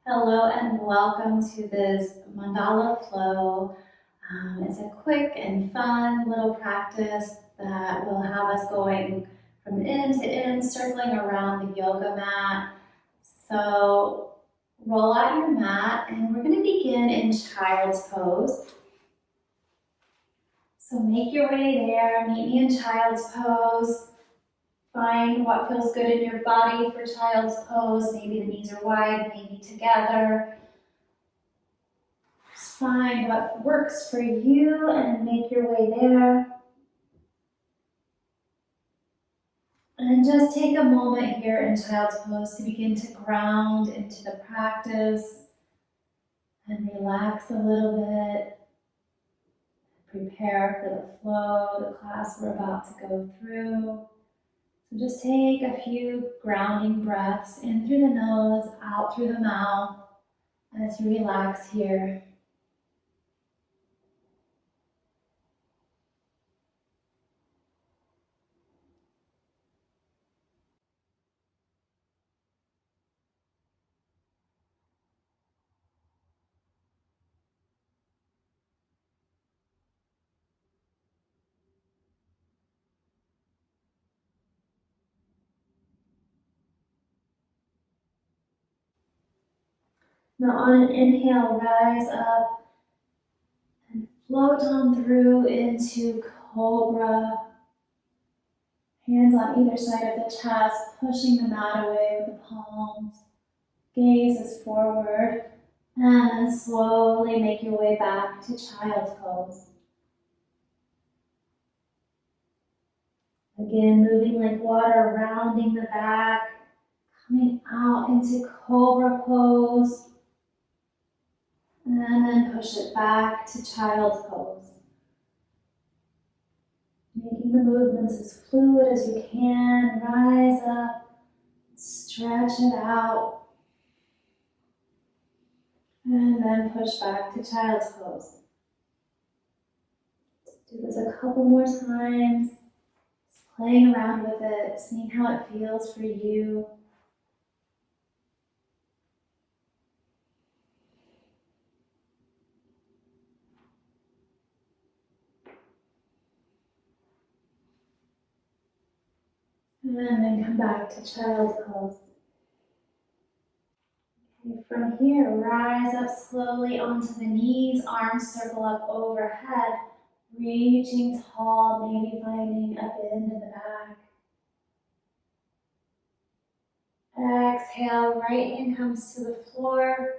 Hello and welcome to this Mandala Flow. It's a quick and fun little practice that will have us going from end to end, circling around the yoga mat. So roll out your mat and we're going to begin in child's pose. So make your way there, meet me in child's pose. Find what feels good in your body for child's pose. Maybe the knees are wide, maybe together. Just find what works for you and make your way there. And just take a moment here in child's pose to begin to ground into the practice and relax a little bit. Prepare for the flow, the class we're about to go through. So just take a few grounding breaths in through the nose, out through the mouth as you relax here. Now on an inhale, rise up and float on through into Cobra. Hands on either side of the chest, pushing the mat away with the palms. Gaze is forward. And then slowly make your way back to child's pose. Again, moving like water, rounding the back, coming out into Cobra pose. And then push it back to child's pose. Making the movements as fluid as you can. Rise up, stretch it out. And then push back to child's pose. Do this a couple more times. Just playing around with it, seeing how it feels for you. And then come back to child's pose. Okay, from here, rise up slowly onto the knees, arms circle up overhead, reaching tall, maybe finding a bend in the back. Exhale, right hand comes to the floor,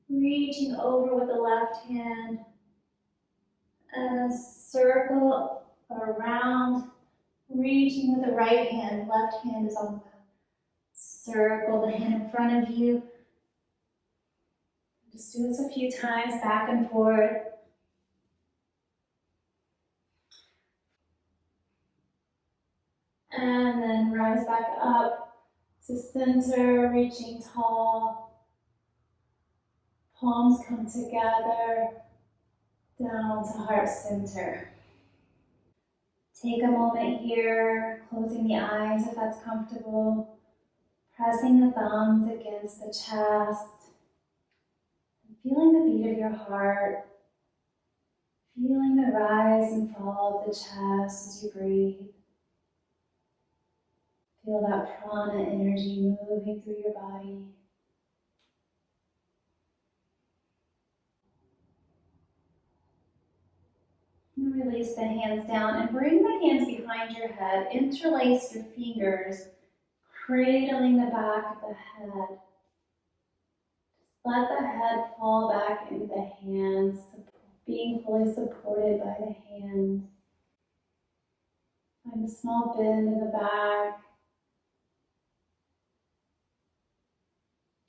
reaching over with the left hand, and then circle around, reaching with the right hand. Left hand is on the circle, the hand in front of you. Just do this a few times, back and forth. And then rise back up to center, reaching tall. Palms come together, down to heart center. Take a moment here, closing the eyes if that's comfortable. Pressing the thumbs against the chest. Feeling the beat of your heart. Feeling the rise and fall of the chest as you breathe. Feel that prana energy moving through your body. And release the hands down and bring the hands behind your head. Interlace your fingers, cradling the back of the head. Let the head fall back into the hands, being fully supported by the hands. Find a small bend in the back.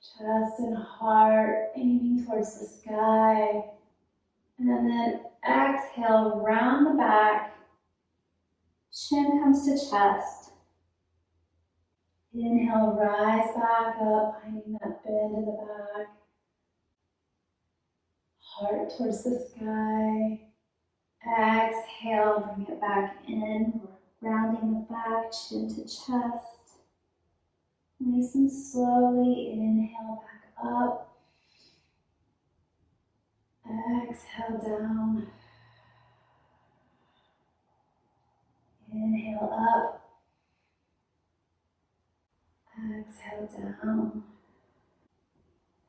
Chest and heart aiming towards the sky. And then exhale, round the back. Chin comes to chest. Inhale, rise back up, finding that bend in the back. Heart towards the sky. Exhale, bring it back in, rounding the back, chin to chest. Nice and slowly inhale back Exhale down. Inhale up. Exhale down.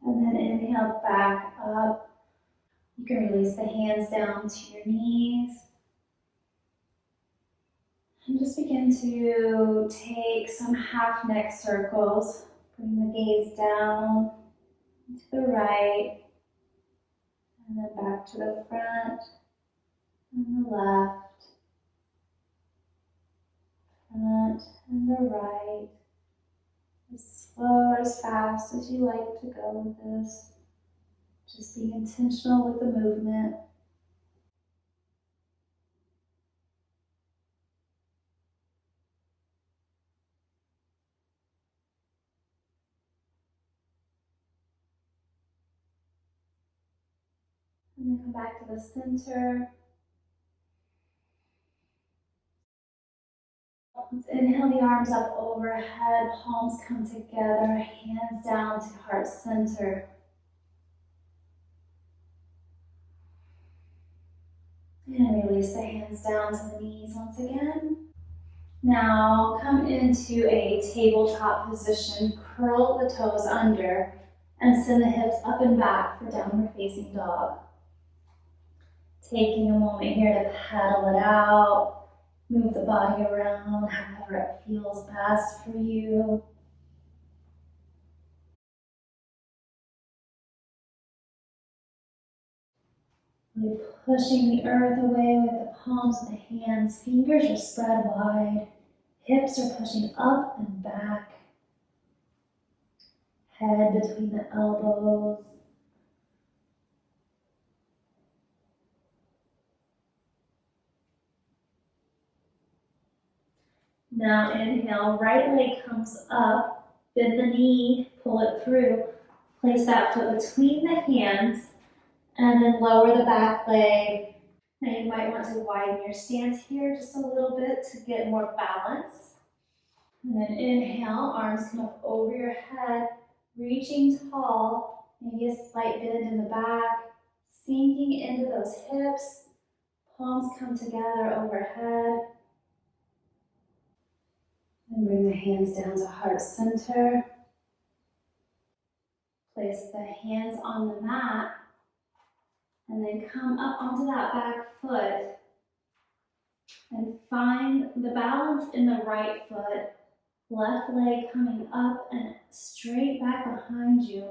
And then inhale back up. You can release the hands down to your knees. And just begin to take some half neck circles. Bring the gaze down to the right. And then back to the front and the left. Front and the right. As slow or as fast as you like to go with this. Just be intentional with the movement. And then come back to the center. Let's inhale the arms up overhead, palms come together, hands down to heart center. And release the hands down to the knees once again. Now come into a tabletop position, curl the toes under, and send the hips up and back for downward facing dog. Taking a moment here to pedal it out, move the body around however it feels best for you. Really pushing the earth away with the palms of the hands. Fingers are spread wide. Hips are pushing up and back. Head between the elbows. Now inhale, right leg comes up, bend the knee, pull it through. Place that foot between the hands and then lower the back leg. Now you might want to widen your stance here just a little bit to get more balance. And then inhale, arms come up over your head, reaching tall, maybe a slight bend in the back, sinking into those hips, palms come together overhead. And bring the hands down to heart center. Place the hands on the mat, and then come up onto that back foot and find the balance in the right foot. Left leg coming up and straight back behind you.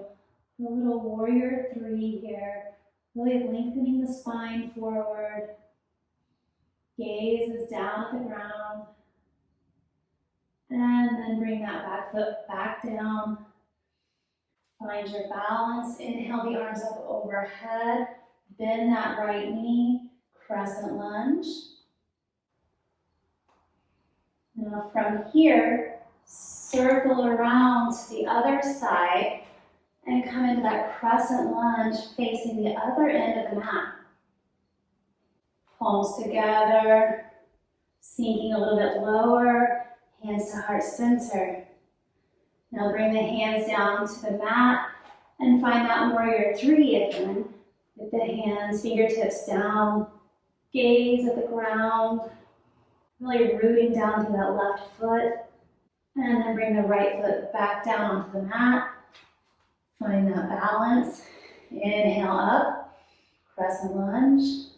A little warrior three here. Really lengthening the spine forward. Gaze is down at the ground. And then bring that back foot back down. Find your balance. Inhale the arms up overhead. Bend that right knee. Crescent lunge. Now from here, circle around to the other side and come into that crescent lunge facing the other end of the mat. Palms together, sinking a little bit lower, hands to heart center. Now bring the hands down to the mat and find that warrior three again. With the hands, fingertips down, gaze at the ground, really rooting down to that left foot. And then bring the right foot back down onto the mat. Find that balance. Inhale up, crescent lunge.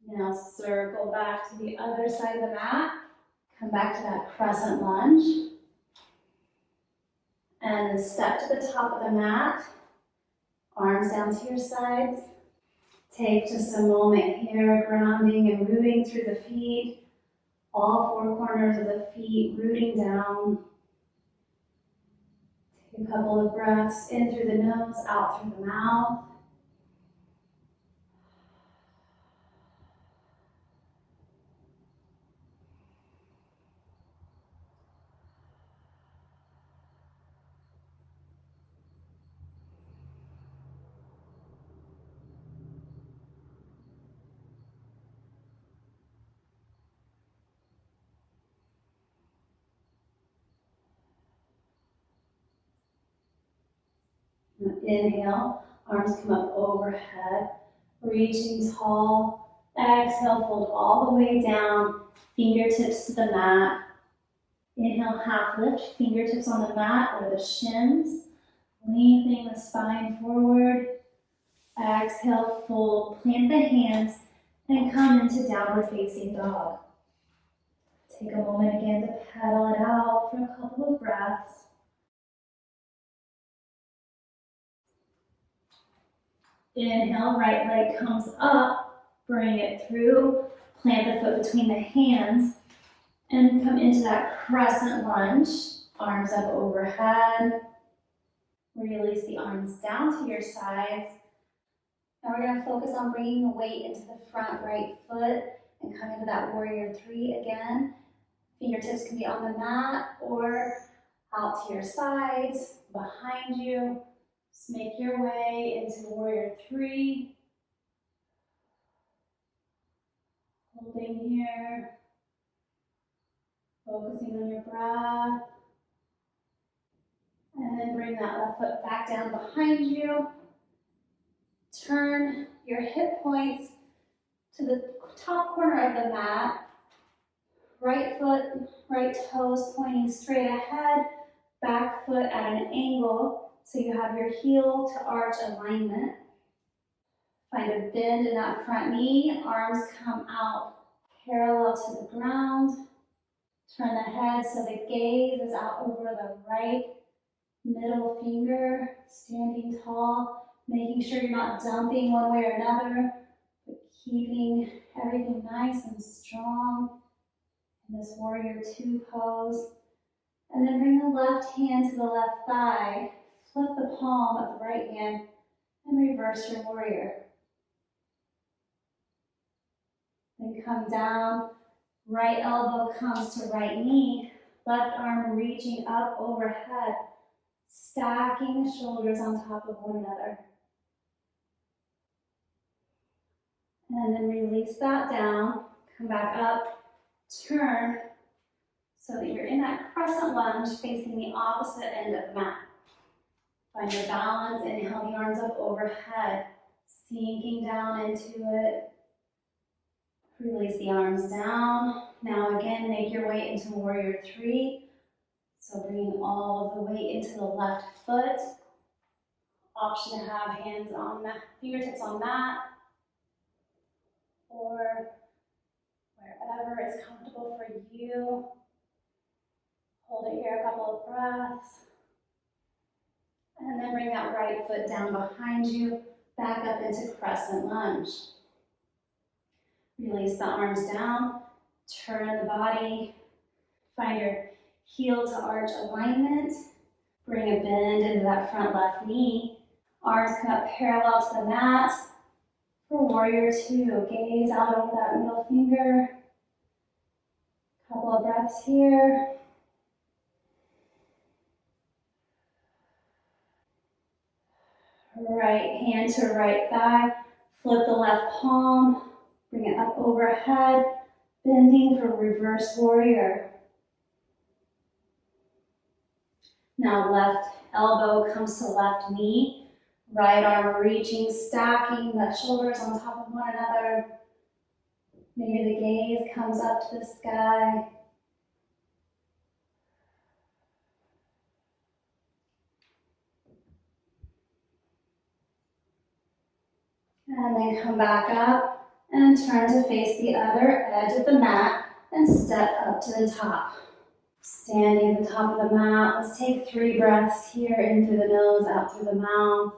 Now circle back to the other side of the mat. Come back to that crescent lunge. And then step to the top of the mat. Arms down to your sides. Take just a moment here, grounding and rooting through the feet. All four corners of the feet rooting down. Take a couple of breaths in through the nose, out through the mouth. Inhale, Arms come up overhead, reaching tall. Exhale, fold all the way down, fingertips to the mat. Inhale, half lift, fingertips on the mat or the shins, lengthening the spine forward. Exhale, fold, plant the hands, and come into downward facing dog. Take a moment again to pedal it out for a couple of breaths. Inhale, right leg comes up, bring it through, plant the foot between the hands, and come into that crescent lunge. Arms up overhead. Release the arms down to your sides. Now we're going to focus on bringing the weight into the front right foot and come into that warrior three again. Fingertips can be on the mat or out to your sides, behind you. Just make your way into warrior three. Holding here. Focusing on your breath. And then bring that left foot back down behind you. Turn your hip points to the top corner of the mat. Right foot, right toes pointing straight ahead. Back foot at an angle, so you have your heel to arch alignment. Find a bend in that front knee. Arms come out parallel to the ground. Turn the head so the gaze is out over the right middle finger, standing tall, making sure you're not dumping one way or another, but keeping everything nice and strong in this warrior two pose. And then bring the left hand to the left thigh, flip the palm of the right hand, and reverse your warrior. Then come down, right elbow comes to right knee, left arm reaching up overhead, stacking the shoulders on top of one another. And then release that down, come back up, turn so that you're in that crescent lunge facing the opposite end of the mat. Find your balance, inhale the arms up overhead, sinking down into it. Release the arms down. Now again, make your way into warrior three. So bringing all of the weight into the left foot. Option to have hands on mat, fingertips on mat, or wherever is comfortable for you. Hold it here a couple of breaths. And then bring that right foot down behind you, back up into crescent lunge. Release the arms down, turn the body, find your heel to arch alignment. Bring a bend into that front left knee. Arms come up parallel to the mat. For warrior two, gaze out over that middle finger. Couple of breaths here. Right hand to right thigh. Flip the left palm. Bring it up overhead. Bending for reverse warrior. Now left elbow comes to left knee. Right arm reaching, stacking the shoulders on top of one another. Maybe the gaze comes up to the sky. And then come back up and turn to face the other edge of the mat and step up to the top. Standing at the top of the mat, let's take 3 breaths here in through the nose, out through the mouth.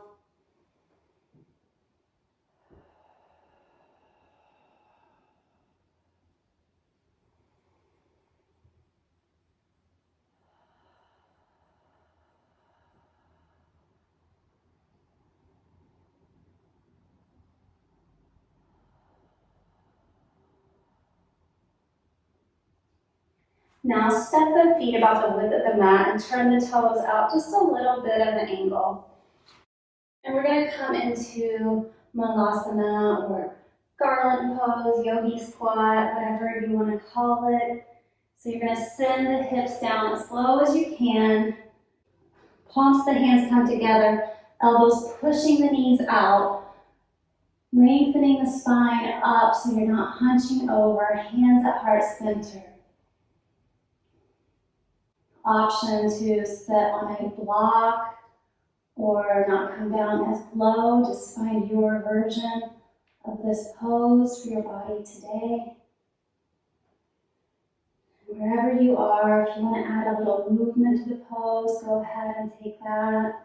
Now step the feet about the width of the mat and turn the toes out just a little bit of an angle. And we're going to come into Malasana or garland pose, yogi squat, whatever you want to call it. So you're going to send the hips down as slow as you can. Palms of the hands come together. Elbows pushing the knees out, lengthening the spine up so you're not hunching over, hands at heart center. Option to sit on a block or not come down as low. Just find your version of this pose for your body today. Wherever you are, if you want to add a little movement to the pose, go ahead and take that.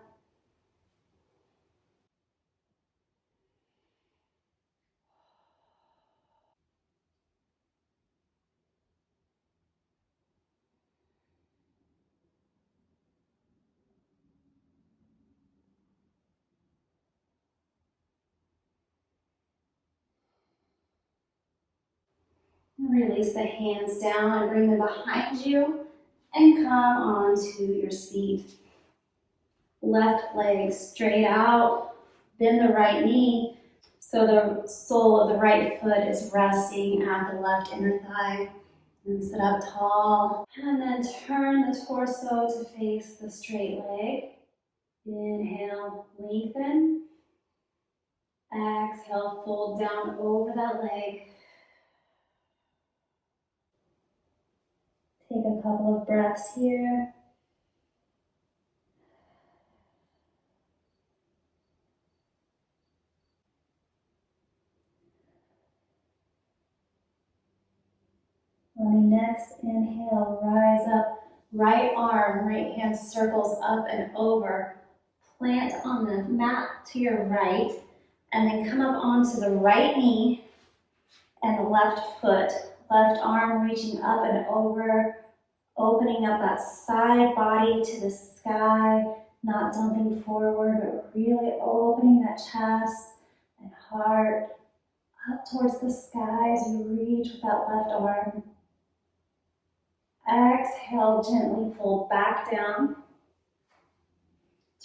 And release the hands down and bring them behind you and come onto your seat. Left leg straight out, bend the right knee so the sole of the right foot is resting at the left inner thigh. And sit up tall. And then turn the torso to face the straight leg. Inhale, lengthen. Exhale, fold down over that leg. Take a couple of breaths here. On the next inhale, rise up. Right arm, right hand circles up and over. Plant on the mat to your right. And then come up onto the right knee and the left foot. Left arm reaching up and over. Opening up that side body to the sky, not dumping forward, but really opening that chest and heart up towards the sky as you reach with that left arm. Exhale, gently fold back down.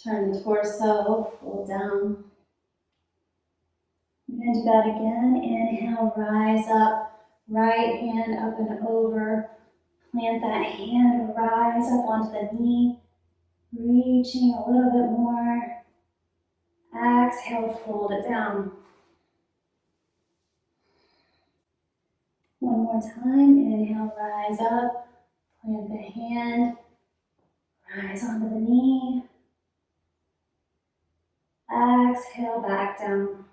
Turn the torso, fold down. We're going to do that again. Inhale, rise up, right hand up and over. Plant that hand, rise up onto the knee, reaching a little bit more. Exhale, fold it down. One more time, inhale, rise up, plant the hand, rise onto the knee. Exhale, back down.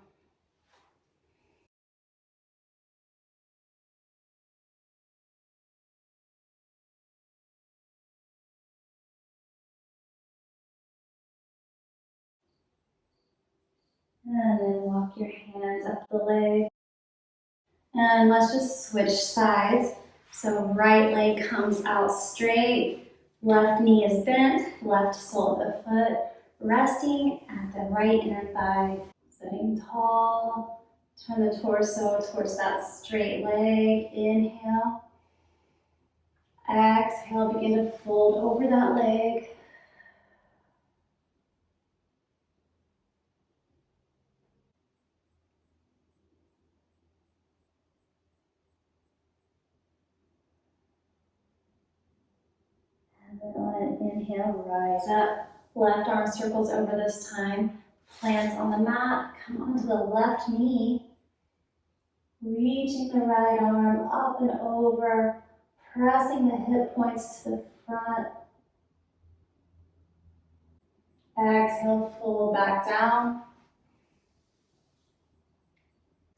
And then walk your hands up the leg. And let's just switch sides. So right leg comes out straight, left knee is bent, left sole of the foot resting at the right inner thigh. Sitting tall, turn the torso towards that straight leg. Inhale. Exhale, begin to fold over that leg. And then on an inhale, rise up. Left arm circles over this time. Plants on the mat, come onto the left knee. Reaching the right arm up and over, pressing the hip points to the front. Exhale, fold back down.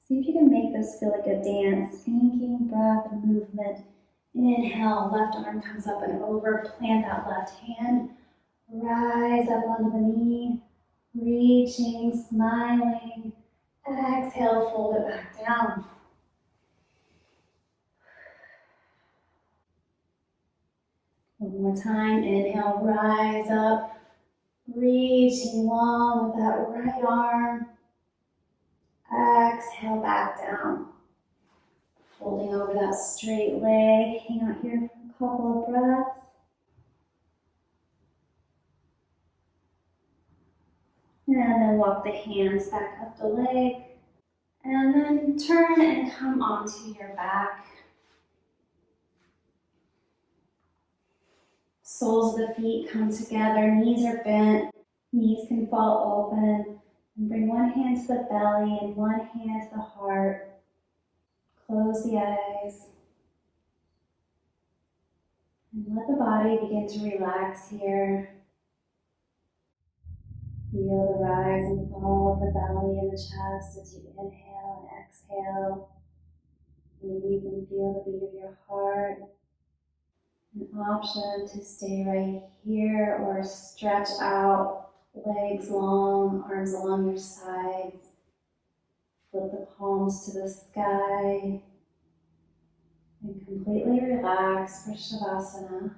See if you can make this feel like a dance, sinking breath and movement. Inhale, left arm comes up and over, plant that left hand. Rise up onto the knee, reaching, smiling. Exhale, fold it back down. One more time, inhale, rise up, reaching long with that right arm. Exhale, back down. Folding over that straight leg. Hang out here for a couple of breaths. And then walk the hands back up the leg. And then turn and come onto your back. Soles of the feet come together, knees are bent. Knees can fall open, and bring one hand to the belly and one hand to the heart. Close the eyes and let the body begin to relax here. Feel the rise and fall of the belly and the chest as you inhale and exhale. Maybe you can feel the beat of your heart. An option to stay right here or stretch out, legs long, arms along your sides. Flip the palms to the sky and completely relax for Shavasana.